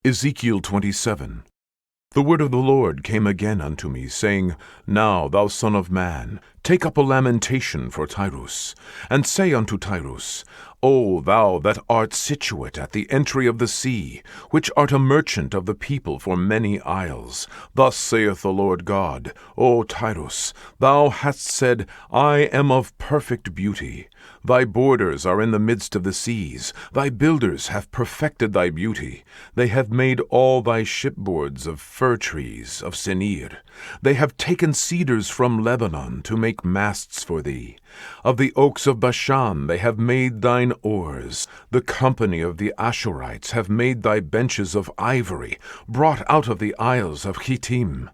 Ezekiel 27. The word of the Lord came again unto me, saying, Now, thou son of man, take up a lamentation for Tyrus, and say unto Tyrus, O thou that art situate at the entry of the sea, which art a merchant of the people for many isles, thus saith the Lord God, O Tyrus, thou hast said, I am of perfect beauty. Thy borders are in the midst of the seas. Thy builders have perfected thy beauty. They have made all thy shipboards of fir trees of Senir. They have taken cedars from Lebanon to make masts for thee. Of the oaks of Bashan they have made thine oars. The company of the Ashurites have made thy benches of ivory, brought out of the isles of Chittim.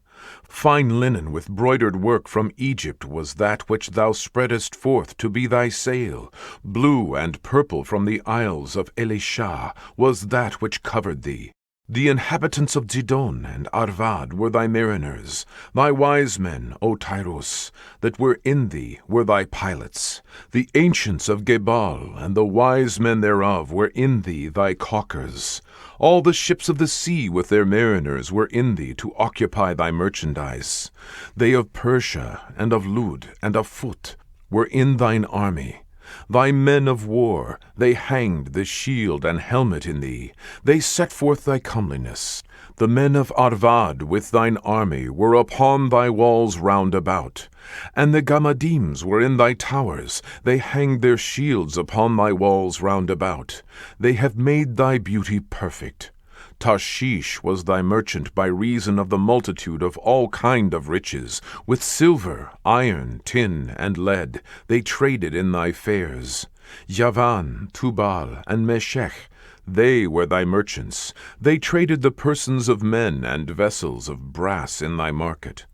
Fine linen with broidered work from Egypt was that which thou spreadest forth to be thy sail. Blue and purple from the isles of Elisha was that which covered thee. The inhabitants of Zidon and Arvad were thy mariners. Thy wise men, O Tyrus, that were in thee were thy pilots. The ancients of Gebal and the wise men thereof were in thee thy caulkers. All the ships of the sea with their mariners were in thee to occupy thy merchandise. They of Persia and of Lud and of Phut were in thine army. Thy men of war, they hanged the shield and helmet in thee. They set forth thy comeliness. The men of Arvad with thine army were upon thy walls round about. And the Gammadims were in thy towers. They hanged their shields upon thy walls round about. They have made thy beauty perfect. Tarshish was thy merchant by reason of the multitude of all kind of riches. With silver, iron, tin, and lead they traded in thy fairs. Yavan, Tubal, and Meshech, they were thy merchants. They traded the persons of men and vessels of brass in thy market.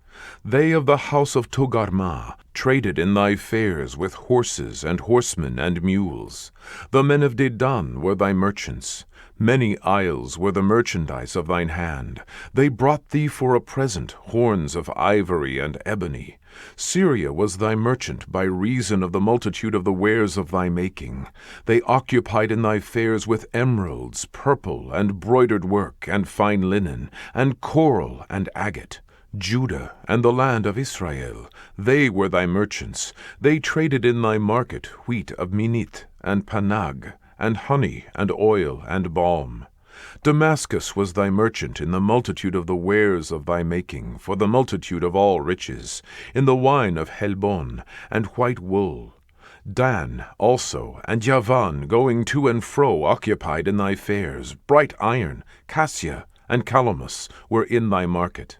They of the house of Togarmah traded in thy fairs with horses and horsemen and mules. The men of Dedan were thy merchants. Many isles were the merchandise of thine hand. They brought thee for a present horns of ivory and ebony. Syria was thy merchant by reason of the multitude of the wares of thy making. They occupied in thy fairs with emeralds, purple, and broidered work, and fine linen, and coral, and agate. Judah and the land of Israel, they were thy merchants. They traded in thy market wheat of Minith, and Panag, and honey, and oil, and balm. Damascus was thy merchant in the multitude of the wares of thy making, for the multitude of all riches, in the wine of Helbon, and white wool. Dan also, and Yavan, going to and fro, occupied in thy fairs. Bright iron, cassia, and calamus were in thy market.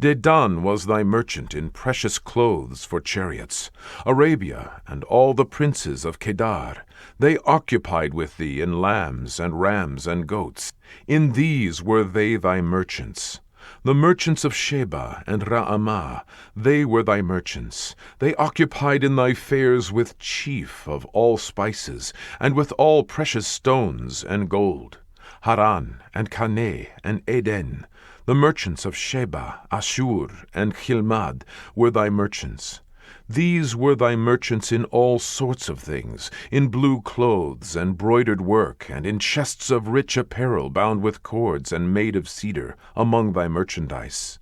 Dedan was thy merchant in precious clothes for chariots. Arabia and all the princes of Kedar, they occupied with thee in lambs and rams and goats. In these were they thy merchants. The merchants of Sheba and Raamah, they were thy merchants. They occupied in thy fairs with chief of all spices, and with all precious stones and gold. Haran and Caneh and Eden, the merchants of Sheba, Ashur, and Chilmad were thy merchants. These were thy merchants in all sorts of things, in blue clothes and broidered work, and in chests of rich apparel bound with cords and made of cedar, among thy merchandise.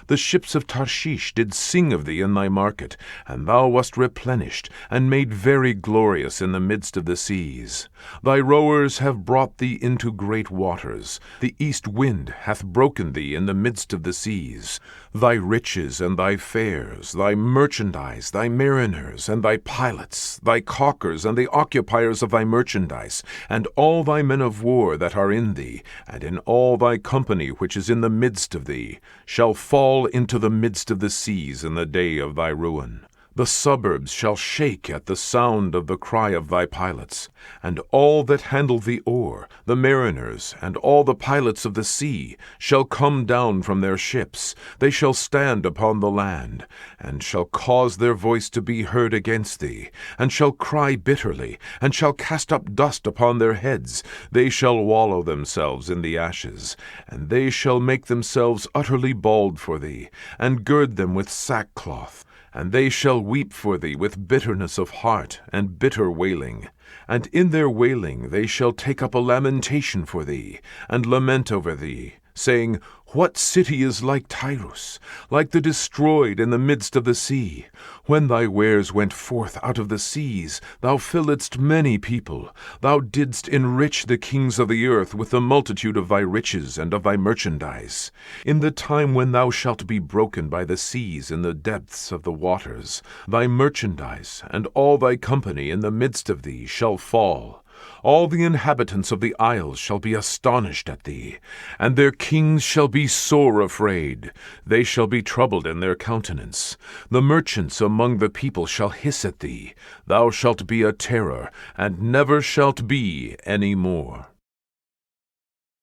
The ships of Tarshish did sing of thee in thy market, and thou wast replenished, and made very glorious in the midst of the seas. Thy rowers have brought thee into great waters. The east wind hath broken thee in the midst of the seas. Thy riches and thy fairs, thy merchandise, thy mariners, and thy pilots, thy caulkers, and the occupiers of thy merchandise, and all thy men of war that are in thee, and in all thy company which is in the midst of thee, shall fall into the midst of the seas in the day of thy ruin. The suburbs shall shake at the sound of the cry of thy pilots, and all that handle the oar, the mariners, and all the pilots of the sea, shall come down from their ships. They shall stand upon the land, and shall cause their voice to be heard against thee, and shall cry bitterly, and shall cast up dust upon their heads. They shall wallow themselves in the ashes, and they shall make themselves utterly bald for thee, and gird them with sackcloth. And they shall weep for thee with bitterness of heart and bitter wailing. And in their wailing they shall take up a lamentation for thee, and lament over thee, saying, What city is like Tyrus, like the destroyed in the midst of the sea? When thy wares went forth out of the seas, thou filledst many people. Thou didst enrich the kings of the earth with the multitude of thy riches and of thy merchandise. In the time when thou shalt be broken by the seas in the depths of the waters, thy merchandise and all thy company in the midst of thee shall fall. All the inhabitants of the isles shall be astonished at thee, and their kings shall be sore afraid. They shall be troubled in their countenance. The merchants among the people shall hiss at thee. Thou shalt be a terror, and never shalt be any more.